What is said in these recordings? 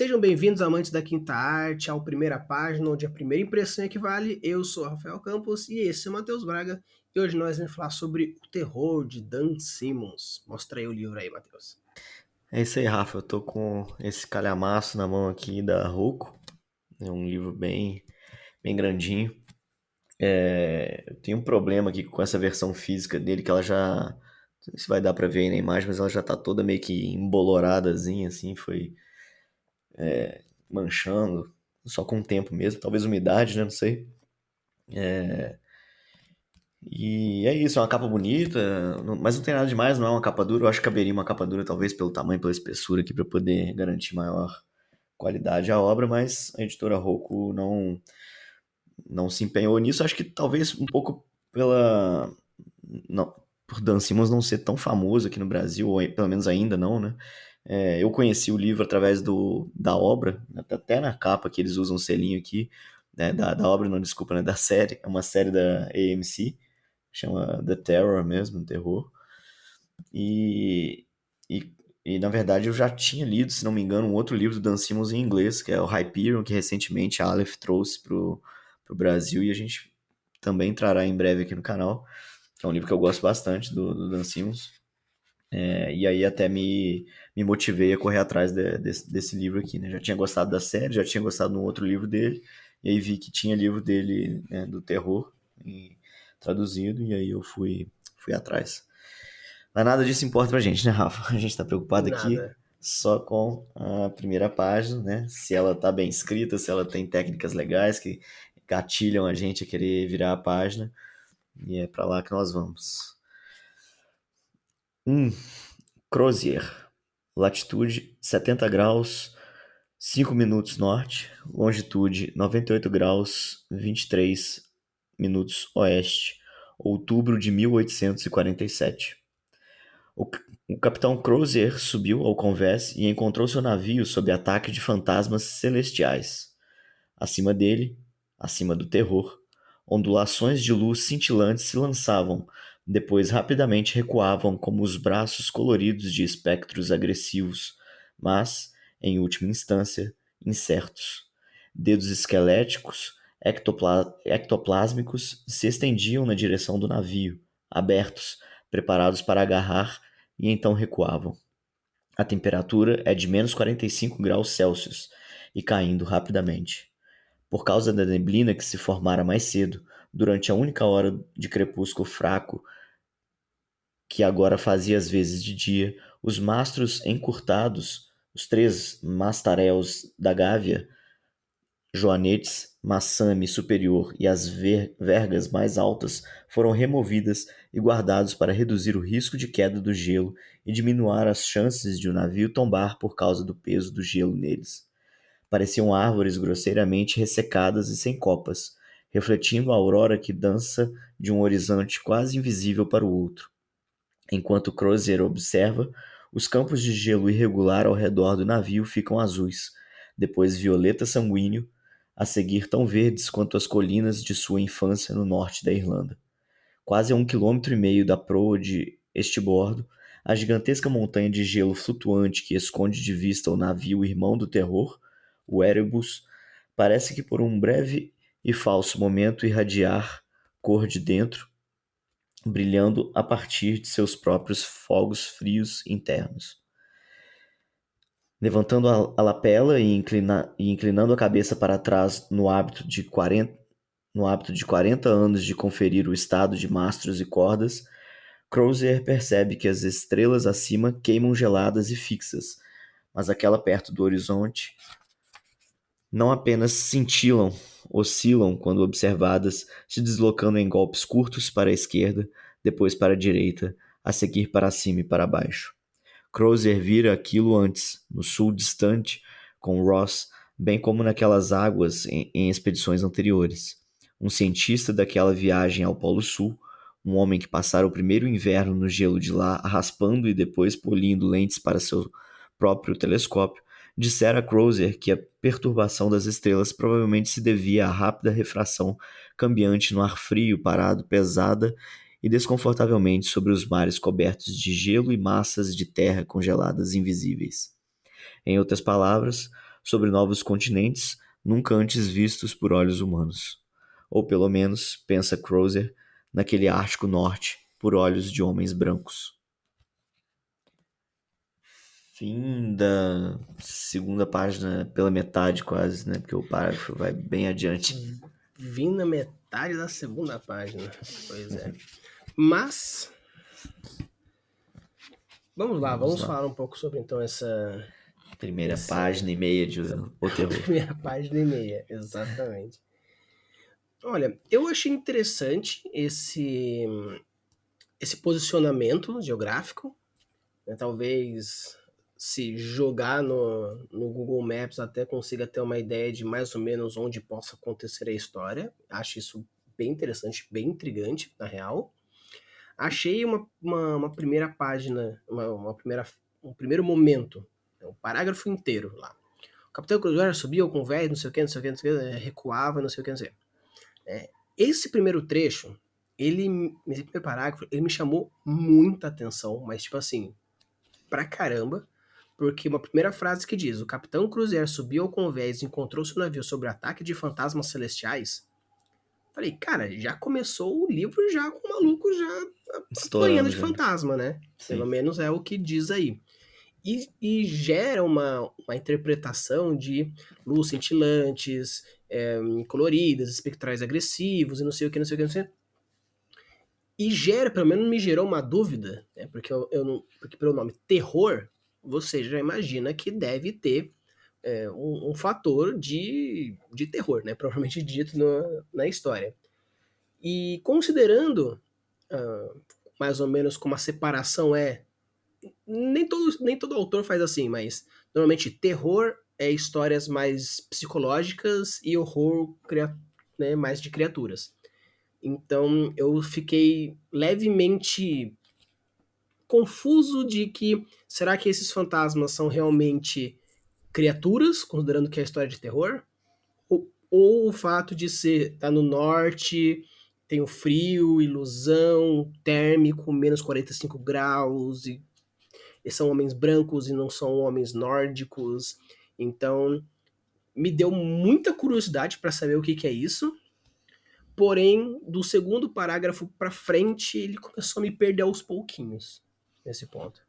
Sejam bem-vindos, amantes da quinta arte, ao Primeira Página, onde a primeira impressão é que vale. Eu sou o Rafael Campos e esse é o Matheus Braga. E hoje nós vamos falar sobre O Terror, de Dan Simmons. Mostra aí o livro aí, Matheus. É isso aí, Rafa. Eu tô com esse calhamaço na mão aqui da Roku. É um livro bem grandinho. Eu tenho um problema aqui com essa versão física dele, que ela já. Não sei se vai dar pra ver aí na imagem, mas ela já tá toda meio que emboloradazinha, assim, foi manchando, só com o tempo mesmo. Talvez umidade, né? Não sei. E é isso, é uma capa bonita, mas não tem nada demais, não é uma capa dura. Eu acho que caberia uma capa dura, talvez pelo tamanho, pela espessura aqui, pra poder garantir maior qualidade à obra, mas a editora Roku não se empenhou nisso. Acho que talvez um pouco pela não, por Dan Simmons não ser tão famoso aqui no Brasil, ou pelo menos ainda não, né? Eu conheci o livro através da obra, até na capa que eles usam um selinho aqui, né, da obra, não, desculpa, né, da série, é uma série da AMC, chama The Terror mesmo, Terror, e, e, e, na verdade eu já tinha lido, se não me engano, um outro livro do Dan Simmons em inglês, que é o Hyperion, que recentemente a Aleph trouxe pro Brasil e a gente também trará em breve aqui no canal. É um livro que eu gosto bastante do Dan Simmons. E aí até me motivei a correr atrás desse livro aqui, né? Já tinha gostado da série, já tinha gostado de um outro livro dele, e aí vi que tinha livro dele, né, do terror traduzido, e aí eu fui atrás. Mas nada disso importa pra gente, né, Rafa? A gente tá preocupado aqui Nada. só com a primeira página, né? Se ela tá bem escrita, se ela tem técnicas legais que gatilham a gente a querer virar a página. E é pra lá que nós vamos. Um Crozier. Latitude 70 graus, 5 minutos norte. Longitude 98 graus, 23 minutos oeste. Outubro de 1847. O, o capitão Crozier subiu ao convés e encontrou seu navio sob ataque de fantasmas celestiais. Acima dele, acima do terror, ondulações de luz cintilantes se lançavam, depois rapidamente recuavam como os braços coloridos de espectros agressivos, mas, em última instância, incertos. Dedos esqueléticos, ectoplásmicos, se estendiam na direção do navio, abertos, preparados para agarrar, e então recuavam. A temperatura é de menos 45 graus Celsius e caindo rapidamente. Por causa da neblina que se formara mais cedo, durante a única hora de crepúsculo fraco que agora fazia as vezes de dia, os mastros encurtados, os três mastaréus da Gávea, joanetes, maçame superior e as vergas mais altas foram removidas e guardados para reduzir o risco de queda do gelo e diminuir as chances de o navio tombar por causa do peso do gelo neles. Pareciam árvores grosseiramente ressecadas e sem copas, refletindo a aurora que dança de um horizonte quase invisível para o outro. Enquanto Crozier observa, os campos de gelo irregular ao redor do navio ficam azuis, depois violeta sanguíneo, a seguir tão verdes quanto as colinas de sua infância no norte da Irlanda. Quase a 1,5 km da proa de estibordo, a gigantesca montanha de gelo flutuante que esconde de vista o navio irmão do terror, o Erebus, parece que por um breve e falso momento irradiar cor de dentro, brilhando a partir de seus próprios fogos frios internos. Levantando a lapela e inclinando a cabeça para trás no hábito de 40 anos de conferir o estado de mastros e cordas, Crozier percebe que as estrelas acima queimam geladas e fixas, mas aquela perto do horizonte não apenas cintilam, oscilam quando observadas, se deslocando em golpes curtos para a esquerda, depois para a direita, a seguir para cima e para baixo. Crozier vira aquilo antes, no sul distante, com Ross, bem como naquelas águas em expedições anteriores. Um cientista daquela viagem ao Polo Sul, um homem que passara o primeiro inverno no gelo de lá, raspando e depois polindo lentes para seu próprio telescópio, dissera a Crozier que a perturbação das estrelas provavelmente se devia à rápida refração cambiante no ar frio parado pesada e desconfortavelmente sobre os mares cobertos de gelo e massas de terra congeladas invisíveis. Em outras palavras, sobre novos continentes nunca antes vistos por olhos humanos. Ou pelo menos, pensa Crozer, naquele Ártico Norte, por olhos de homens brancos. Fim da segunda página, pela metade quase, né? Porque o parágrafo vai bem adiante. Vim na metade da segunda página. Pois é. Mas, vamos lá, Vamos vamos lá. falar um pouco sobre então Primeira página e meia de O Terror. primeira página e meia, exatamente. Olha, eu achei interessante esse posicionamento geográfico, né? Talvez se jogar no Google Maps até consiga ter uma ideia de mais ou menos onde possa acontecer a história. Acho isso bem interessante, bem intrigante, na real. Achei uma primeira página, um primeiro momento, um parágrafo inteiro lá. O Capitão Cruzeiro subiu com o velho, não sei o que, não sei o que, não sei o que, recuava, não sei o que, não sei o que. Esse primeiro trecho, esse primeiro parágrafo, ele me chamou muita atenção, mas tipo assim, pra caramba, porque uma primeira frase que diz: o Capitão Cruzeiro subiu ao convés e encontrou seu navio sob ataque de fantasmas celestiais. Falei, cara, já começou o livro já com o maluco já apanhando Estourando de já. fantasma, né? Pelo Sim. menos é o que diz aí. E gera uma interpretação de luz cintilantes, coloridas, espectrais agressivos e não sei o que, não sei o que, não sei o que. E gera, pelo menos me gerou uma dúvida, né? Porque eu não, porque pelo nome terror, você já imagina que deve ter um fator de terror, né? Provavelmente dito na história. E considerando mais ou menos como a separação é, nem todo autor faz assim, mas normalmente terror é histórias mais psicológicas e horror né, mais de criaturas. Então eu fiquei levemente confuso de que será que esses fantasmas são realmente criaturas, considerando que é história de terror? Ou o fato de ser tá no norte, tem o frio, ilusão, térmico, menos 45 graus, e são homens brancos e não são homens nórdicos. Então, me deu muita curiosidade para saber o que é isso. Porém, do segundo parágrafo para frente, ele começou a me perder aos pouquinhos nesse ponto.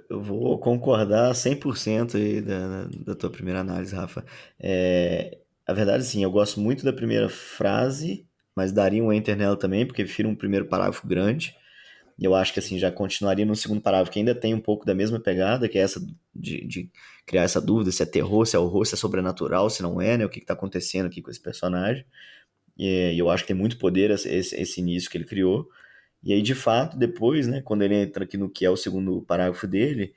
Eu vou concordar 100% aí da tua primeira análise, Rafa. A verdade, sim, eu gosto muito da primeira frase, mas daria um enter nela também, porque prefiro um primeiro parágrafo grande. E eu acho que assim, já continuaria no segundo parágrafo, que ainda tem um pouco da mesma pegada, que é essa de criar essa dúvida se é terror, se é horror, se é sobrenatural, se não é, né? O que está acontecendo aqui com esse personagem. E eu acho que tem muito poder esse início que ele criou. E aí, de fato, depois, né, quando ele entra aqui no que é o segundo parágrafo dele,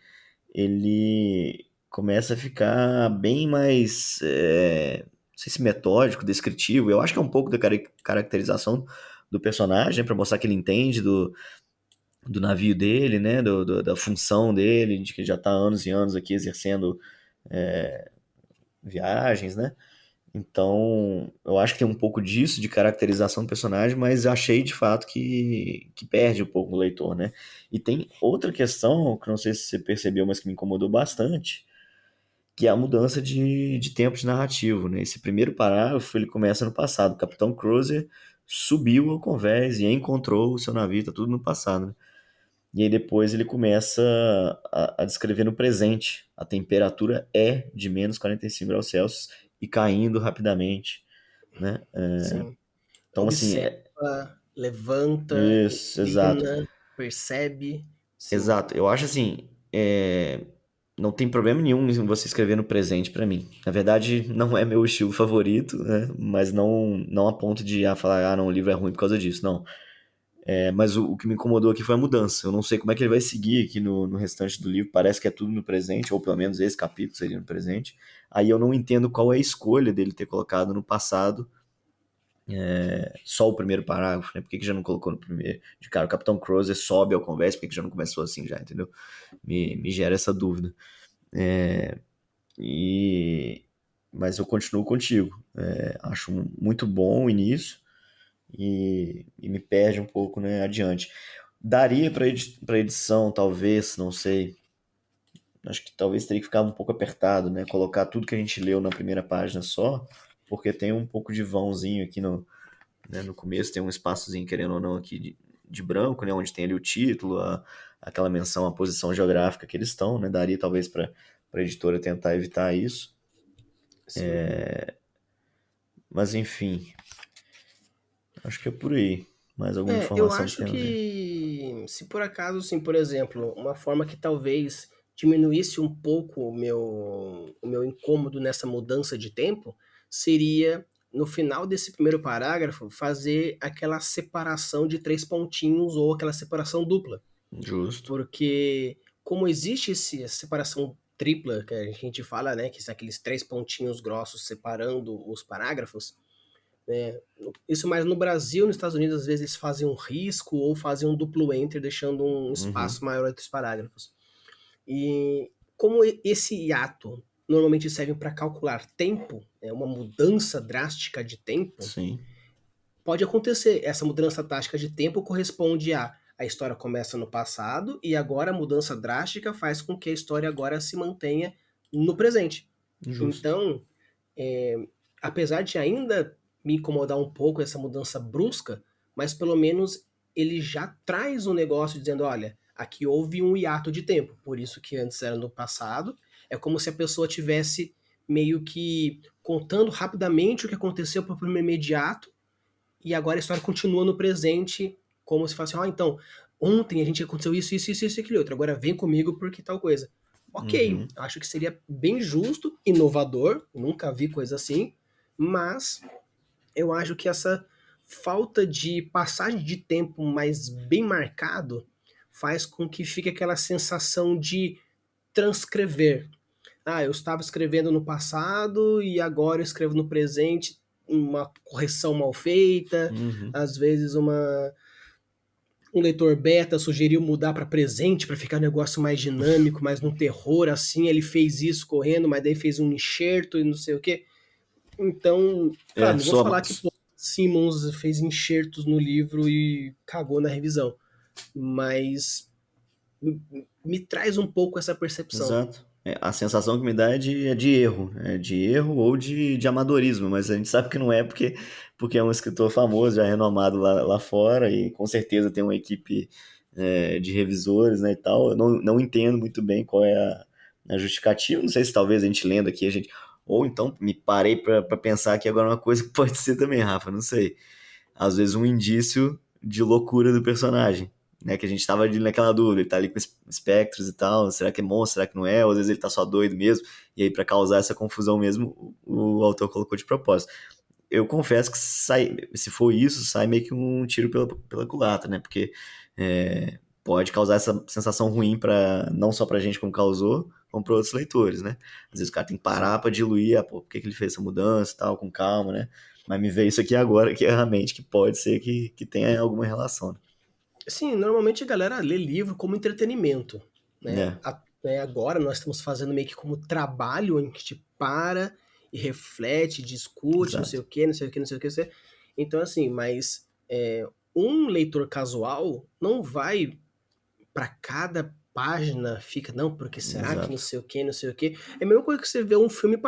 ele começa a ficar bem mais, não sei se metódico, descritivo. Eu acho que é um pouco da caracterização do personagem, para mostrar que ele entende do navio dele, né, da função dele, de que ele já está há anos e anos aqui exercendo viagens, né? Então, eu acho que tem um pouco disso, de caracterização do personagem, mas achei de fato que perde um pouco o leitor, né? E tem outra questão, que não sei se você percebeu, mas que me incomodou bastante, que é a mudança de tempo de narrativo, né? Esse primeiro parágrafo, ele começa no passado. O Capitão Cruiser subiu ao convés e encontrou o seu navio, tá tudo no passado, né? E aí depois ele começa a descrever no presente. A temperatura é de menos 45 graus Celsius e caindo rapidamente, né? Sim. Então, assim, Observa, levanta, isso, exato. inclina, percebe. Sim, Exato. Eu acho assim, não tem problema nenhum em você escrever no presente pra mim. Na verdade, não é meu estilo favorito, né? Mas não a ponto de falar, não, o livro é ruim por causa disso, não. Mas o que me incomodou aqui foi a mudança. Eu não sei como é que ele vai seguir aqui no restante do livro. Parece que é tudo no presente, ou pelo menos esse capítulo seria no presente. Aí eu não entendo qual é a escolha dele ter colocado no passado só o primeiro parágrafo, né? Por que que já não colocou no primeiro? De cara, o Capitão Crozer sobe ao convés, por que que já não começou assim já, entendeu? Me gera essa dúvida. É, e... Mas eu continuo contigo. Acho muito bom o início e me perde um pouco, né, adiante. Daria para edição, talvez, não sei, acho que talvez teria que ficar um pouco apertado, né? Colocar tudo que a gente leu na primeira página só, porque tem um pouco de vãozinho aqui no começo, tem um espaçozinho, querendo ou não, aqui de branco, né? Onde tem ali o título, aquela menção à posição geográfica que eles estão, né? Daria talvez para a editora tentar evitar isso. Sim. Mas enfim, acho que é por aí. Mais alguma Eu informação que acho tem a ver? que se por acaso, assim, por exemplo, uma forma que talvez diminuísse um pouco o meu incômodo nessa mudança de tempo, seria, no final desse primeiro parágrafo, fazer aquela separação de 3 pontinhos ou aquela separação dupla. Justo. Porque como existe essa separação tripla que a gente fala, né, que são aqueles 3 pontinhos grossos separando os parágrafos, né, isso mais no Brasil, nos Estados Unidos, às vezes eles fazem um risco ou fazem um duplo enter, deixando um Uhum. espaço maior entre os parágrafos. E como esse hiato normalmente serve para calcular tempo, uma mudança drástica de tempo, Sim. pode acontecer. Essa mudança drástica de tempo corresponde a história começa no passado e agora a mudança drástica faz com que a história agora se mantenha no presente. Justo. Então, é, apesar de ainda me incomodar um pouco essa mudança brusca, mas pelo menos ele já traz um negócio dizendo, olha, aqui houve um hiato de tempo, por isso que antes era no passado. É como se a pessoa tivesse meio que contando rapidamente o que aconteceu para o primeiro imediato e agora a história continua no presente, como se fosse, então, ontem a gente aconteceu isso e aquilo outro, agora vem comigo porque tal coisa. Ok, Uhum. acho que seria bem justo, inovador, nunca vi coisa assim, mas eu acho que essa falta de passagem de tempo mais bem marcado faz com que fique aquela sensação de transcrever. Eu estava escrevendo no passado e agora eu escrevo no presente, uma correção mal feita, Uhum. às vezes um leitor beta sugeriu mudar para presente para ficar um negócio mais dinâmico, mais no terror assim, ele fez isso correndo, mas daí fez um enxerto e não sei o quê. Então, claro, É, não vou soma. falar que pô, Simmons fez enxertos no livro e cagou na revisão, mas me traz um pouco essa percepção. Exato. A sensação que me dá é de erro, né? De erro ou de amadorismo, mas a gente sabe que não é porque é um escritor famoso, já renomado lá fora e com certeza tem uma equipe de revisores, né, e tal. Eu não entendo muito bem qual é a justificativa, não sei se talvez a gente lendo aqui, a gente. Ou então me parei para pensar aqui agora uma coisa que pode ser também, Rafa, não sei. Às vezes um indício de loucura do personagem, né? Que a gente tava ali naquela dúvida, ele tá ali com espectros e tal, será que é monstro, será que não é? Ou às vezes ele tá só doido mesmo, e aí pra causar essa confusão mesmo, o autor colocou de propósito. Eu confesso que se for isso, sai meio que um tiro pela culatra, né? Porque pode causar essa sensação ruim para não só pra gente como causou, como para outros leitores, né? Às vezes o cara tem que parar Sim. para diluir, por que ele fez essa mudança e tal, com calma, né? Mas me veio isso aqui agora, que é realmente que pode ser que tenha alguma relação, Sim, normalmente a galera lê livro como entretenimento, né? né? Agora nós estamos fazendo meio que como trabalho em que a gente para e reflete, discute, não sei Exato. o que, não sei o que, não sei o que. Então, assim, mas um leitor casual não vai para cada página, fica, não, porque será que não Exato. sei o que, não sei o que. É a mesma coisa que você vê um filme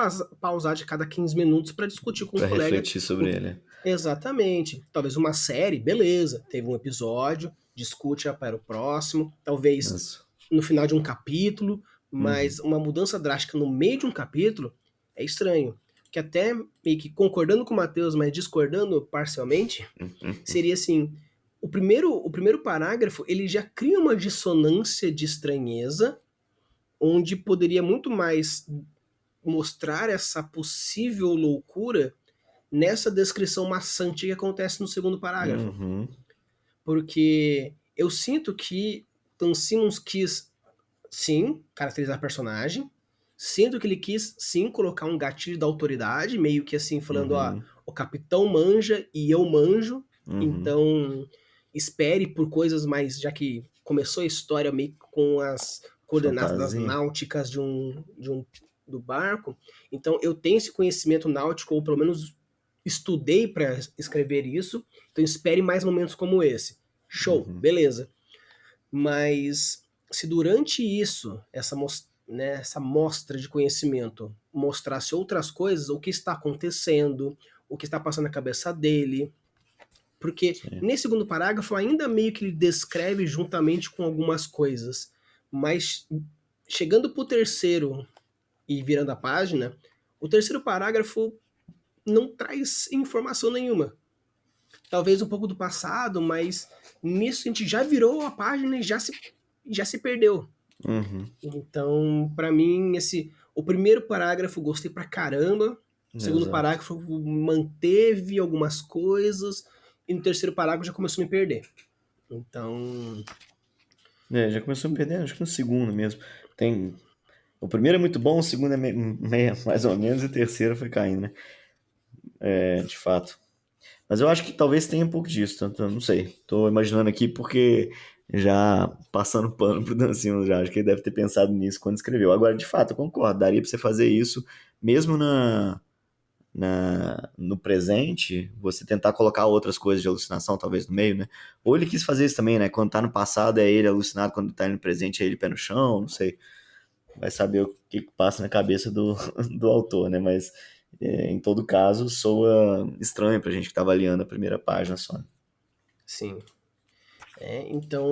pausar de cada 15 minutos para discutir com um Para colega. refletir sobre ele. Exatamente. Talvez uma série, beleza, teve um episódio, discute para o próximo, talvez Isso. no final de um capítulo, Uhum. mas uma mudança drástica no meio de um capítulo é estranho. Que até meio que concordando com o Matheus, mas discordando parcialmente, seria assim, o primeiro parágrafo, ele já cria uma dissonância de estranheza, onde poderia muito mais mostrar essa possível loucura nessa descrição maçante que acontece no segundo parágrafo. Uhum. Porque eu sinto que Dan Simmons quis, sim, caracterizar a personagem. Sinto que ele quis, sim, colocar um gatilho da autoridade, meio que assim, falando, ó, Uhum. o capitão manja e eu manjo, Uhum. então espere por coisas mais, já que começou a história meio que com as coordenadas Fantasia. náuticas do barco, então eu tenho esse conhecimento náutico, ou pelo menos estudei para escrever isso, então espere mais momentos como esse. Show, Uhum. beleza. Mas se durante isso, né, essa mostra de conhecimento mostrasse outras coisas, o que está acontecendo, o que está passando na cabeça dele, porque Sim. nesse segundo parágrafo ainda meio que ele descreve juntamente com algumas coisas, mas chegando para o terceiro e virando a página, o terceiro parágrafo não traz informação nenhuma. Talvez um pouco do passado, mas nisso a gente já virou a página e já se perdeu. Uhum. Então, para mim, o primeiro parágrafo gostei pra caramba, o segundo Exato. parágrafo manteve algumas coisas, e no terceiro parágrafo já começou a me perder. Então, Já começou me perdendo, acho que no segundo mesmo. Tem... O primeiro é muito bom, o segundo é mais ou menos, e o terceiro foi caindo, né? De fato. Mas eu acho que talvez tenha um pouco disso, tanto, eu não sei. Tô imaginando aqui porque já passando pano pro Dancino já, acho que ele deve ter pensado nisso quando escreveu. Agora, de fato, eu concordo, daria pra você fazer isso mesmo no presente, você tentar colocar outras coisas de alucinação, talvez, no meio, né? Ou ele quis fazer isso também, né? Quando tá no passado é ele alucinado, quando tá no presente é ele pé no chão, não sei. Vai saber o que passa na cabeça do, do autor, né? Mas, em todo caso, soa estranho pra gente que tá avaliando a primeira página só. sim. Então,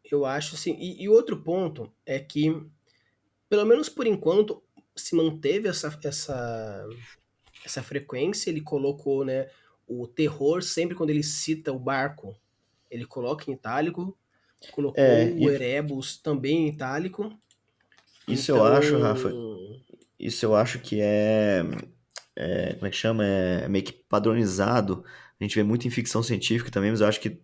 eu acho assim. E outro ponto é que, pelo menos por enquanto, se manteve essa frequência. Ele colocou, né, o terror sempre quando ele cita o barco, ele coloca em itálico, É, colocou o Erebus também em itálico. isso eu acho, Rafa, Então, isso eu acho que como é que chama? É meio que padronizado. A gente vê muito em ficção científica também, mas eu acho que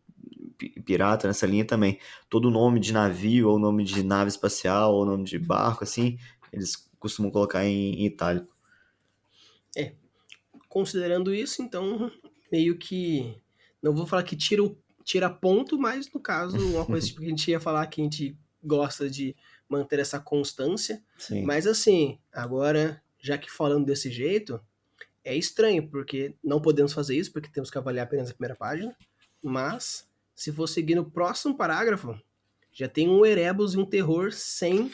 pirata nessa linha também. Todo nome de navio, ou nome de nave espacial, ou nome de barco, assim, eles costumam colocar em itálico. é, considerando isso, então meio que não vou falar que tira ponto, mas no caso, uma coisa tipo, que a gente ia falar que a gente gosta de manter essa constância, Sim. mas assim, agora, já que falando desse jeito, é estranho, porque não podemos fazer isso, porque temos que avaliar apenas a primeira página, mas se for seguir no próximo parágrafo, já tem um Erebus e um terror sem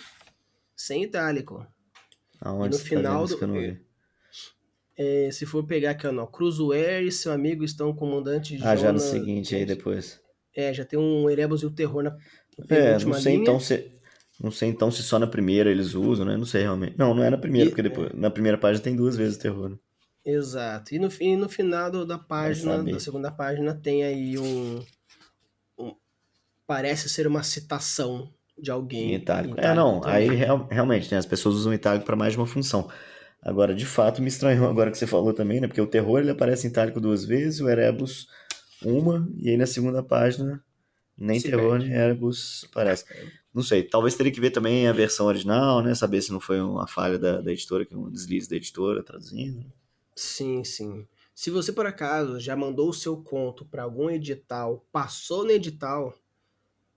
itálico. E Aonde no você tá vendo final isso que eu não vi? se for pegar aqui, ó, no Cruzoé e seu amigo estão o comandante Ah, já no Jonas. seguinte aí depois. Já tem um Erebus e o terror na penúltima linha. Não sei então se só na primeira eles usam, né? Não sei realmente. Não, não é na primeira, E, porque depois na primeira página tem duas vezes o terror, né? exato. E no final da Vai página, da saber. segunda página, tem aí um- parece ser uma citação de Em alguém em itálico. itálico Não, aí também. realmente, né? As pessoas usam itálico para mais de uma função. Agora, de fato, me estranhou agora que você falou também, né? Porque o terror ele aparece em itálico duas vezes, o Erebus uma, e aí na segunda página nem Se terror perde. nem Erebus aparece. Não sei, talvez teria que ver também a versão original, né? Saber se não foi uma falha da editora, que é um deslize da editora traduzindo. Sim, sim. Se você por acaso já mandou o seu conto para algum edital, passou no edital,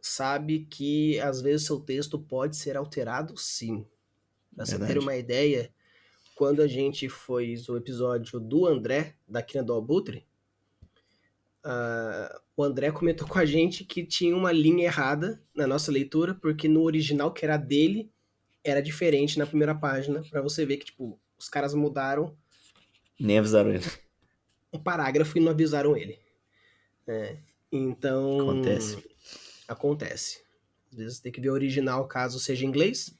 sabe que às vezes seu texto pode ser alterado, sim. Pra você ter Verdade. uma ideia, quando a gente fez o episódio do André, da Quina do Abutre, o André comentou com a gente que tinha uma linha errada na nossa leitura, porque no original, que era dele, era diferente na primeira página, para você ver que, tipo, os caras mudaram Nem avisaram ele. um parágrafo e não avisaram ele. Então, Acontece. acontece. Às vezes tem que ver o original caso seja em inglês.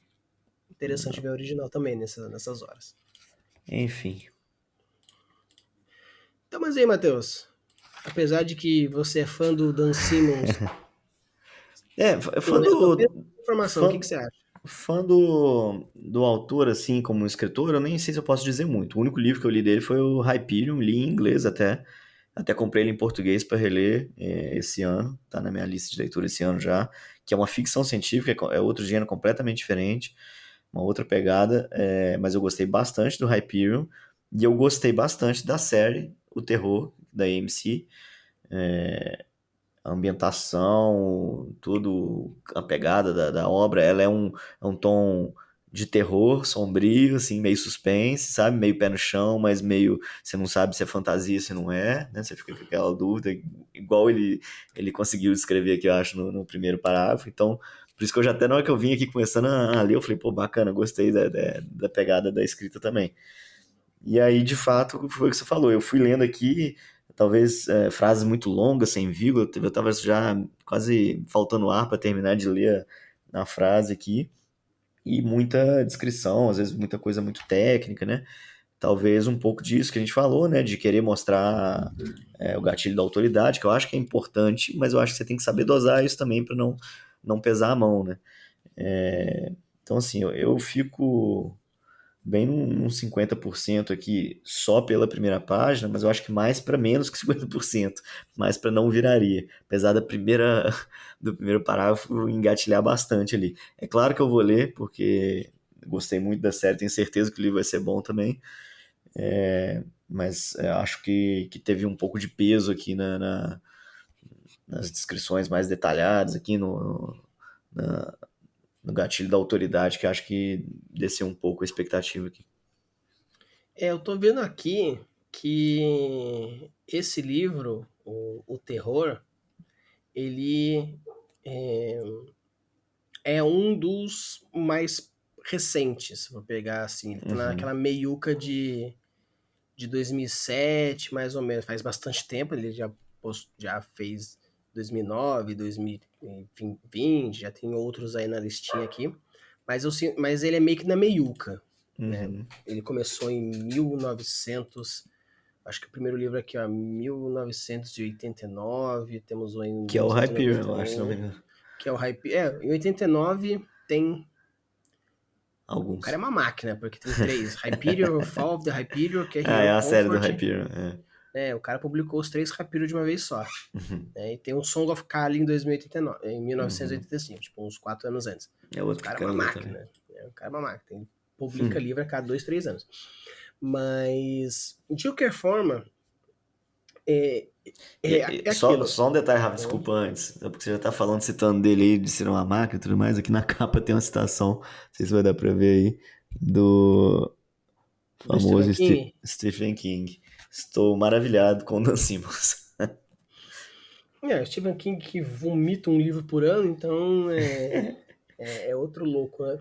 Interessante ver o original também nessas horas. Enfim. Então, mas aí, Matheus, apesar de que você é fã do Dan Simmons, Fã eu tenho do. informação, o que Fã, você acha? fã do autor, assim, como escritor, eu nem sei se eu posso dizer muito. O único livro que eu li dele foi o Hyperion, li em inglês até. Até comprei ele em português para reler esse ano, tá na minha lista de leitura esse ano já, que é uma ficção científica, é outro gênero completamente diferente, uma outra pegada, mas eu gostei bastante do Hyperion, e eu gostei bastante da série, O Terror, da AMC, a ambientação, tudo, a pegada da obra, ela é um tom de terror sombrio, assim, meio suspense, sabe? Meio pé no chão, mas meio, você não sabe se é fantasia, se não é, né? Você fica com aquela dúvida, igual ele conseguiu escrever aqui, eu acho, no primeiro parágrafo. Então, Por isso que eu já até na hora que eu vim aqui começando a ler, eu falei, pô, bacana, gostei da pegada da escrita também. E aí, de fato, foi o que você falou. Eu fui lendo aqui, talvez frases muito longas, sem vírgula. Eu estava já quase faltando ar para terminar de ler a frase aqui. E muita descrição, às vezes muita coisa muito técnica, né? Talvez um pouco disso que a gente falou, né? De querer mostrar o gatilho da autoridade, que eu acho que é importante, mas eu acho que você tem que saber dosar isso também para não pesar a mão, né? Então, assim, eu fico bem num 50% aqui só pela primeira página, mas eu acho que mais para menos que 50%, mais para não viraria. Apesar do primeiro parágrafo engatilhar bastante ali. É claro que eu vou ler, porque gostei muito da série, tenho certeza que o livro vai ser bom também, mas acho que teve um pouco de peso aqui nas descrições mais detalhadas, aqui na- no gatilho da autoridade, que acho que desceu um pouco a expectativa aqui. Eu tô vendo aqui que esse livro, o Terror, ele é, é um dos mais recentes, vou pegar assim. Ele tá Uhum. naquela meiuca de 2007, mais ou menos. Faz bastante tempo, ele já fez 2009, 2020, já tem outros aí na listinha aqui. Mas ele é meio que na meiuca, né? Uhum. Ele começou em 1900, acho que o primeiro livro aqui, ó, 1989, temos um em Que é o Hyperion, eu acho, se não me 1991, engano. que é o Hype. Em 89 tem. O cara Alguns. é uma máquina, porque tem três: Hyperion, Fall of the Hyperion, que é Ah, é Hero a série do Comfort. Hyperion. O cara publicou os três Hyperion de uma vez só. Uhum. Né? E tem o Song of Kali em 2089, em Uhum. 1985, tipo, uns 4 anos antes. É Mas o outro que eu cara é quero uma ler também. máquina. Né? O cara é uma máquina. Ele publica Hum. livro a cada 2, 3 anos. Mas, de qualquer forma, é, é Só, aquilo. só um detalhe, Rafa, Né? desculpa antes. É porque você já tá falando, citando dele aí, de ser uma máquina e tudo mais. Aqui na capa tem uma citação, não sei se vai dar pra ver aí, do Do Stephen famoso King. Stephen King. Estou maravilhado com o Dan Simmons. O Stephen King que vomita um livro por ano, então é outro louco, né?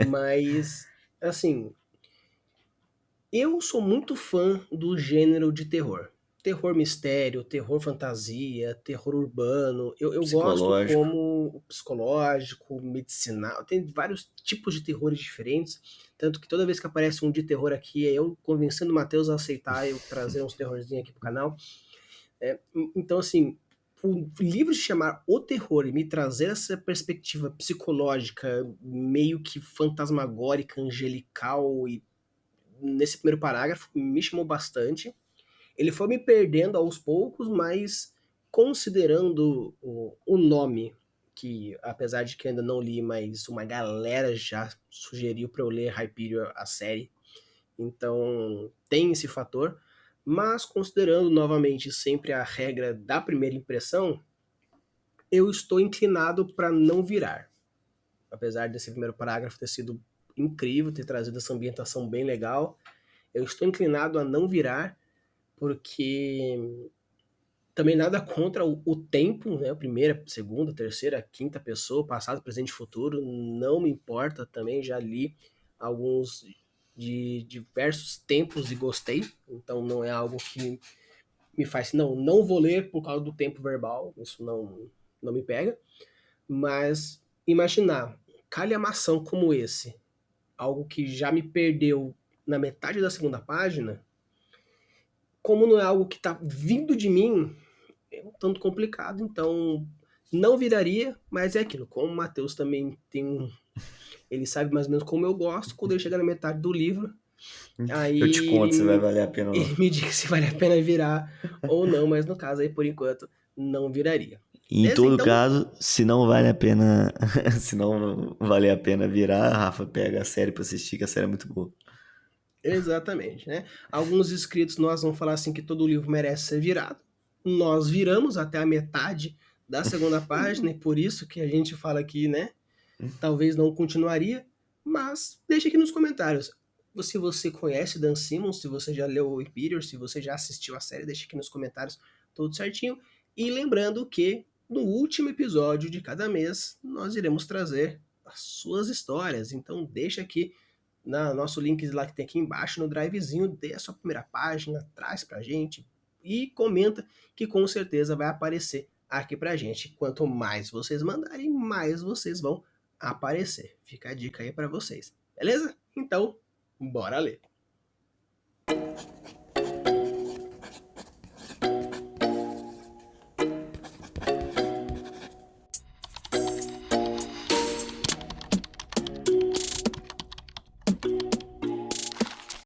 Mas, assim, eu sou muito fã do gênero de terror. Terror mistério, terror fantasia, terror urbano. Eu gosto Psicológico. como psicológico, medicinal. Tem vários tipos de terrores diferentes. Tanto que toda vez que aparece um de terror aqui, é eu convencendo o Matheus a aceitar eu trazer uns terrorzinhos aqui pro canal. Então, assim, o livro se chamar O Terror e me trazer essa perspectiva psicológica, meio que fantasmagórica, angelical e nesse primeiro parágrafo me chamou bastante. Ele foi me perdendo aos poucos, mas considerando o nome, que apesar de que ainda não li, mas uma galera já sugeriu para eu ler Hyperion, a série, então tem esse fator. Mas considerando novamente sempre a regra da primeira impressão, eu estou inclinado para não virar. Apesar desse primeiro parágrafo ter sido incrível, ter trazido essa ambientação bem legal, eu estou inclinado a não virar, porque também nada contra o tempo, né? A primeira, segunda, terceira, quinta pessoa, passado, presente e futuro, não me importa também, já li alguns de diversos tempos e gostei, então não é algo que me faz, não vou ler por causa do tempo verbal, isso não me pega, mas imaginar calhamação como esse, algo que já me perdeu na metade da segunda página, como não é algo que está vindo de mim, é um tanto complicado, então não viraria, mas é aquilo. Como o Matheus também tem um. Ele sabe mais ou menos como eu gosto, quando ele chega na metade do livro, Eu te aí conto se vai valer a pena ou ele não. me diz se vale a pena virar ou não, mas no caso aí, por enquanto, não viraria. E em Beleza? todo Então, caso, se não vale a pena, se não vale a pena virar, a Rafa pega a série pra assistir, que a série é muito boa. exatamente, né? Alguns inscritos nós vamos falar assim que todo livro merece ser virado. Nós viramos até a metade da segunda página, e por isso que a gente fala aqui, né? Talvez não continuaria, mas deixe aqui nos comentários. Se você conhece Dan Simmons, se você já leu o Imperial, se você já assistiu a série, deixe aqui nos comentários tudo certinho. E lembrando que No último episódio de cada mês, nós iremos trazer as suas histórias. Então deixa aqui no nosso link lá que tem aqui embaixo no drivezinho, dê a sua primeira página, traz pra gente e comenta que com certeza vai aparecer aqui pra gente. Quanto mais vocês mandarem, mais vocês vão aparecer. Fica a dica aí pra vocês. Beleza? Então, bora ler.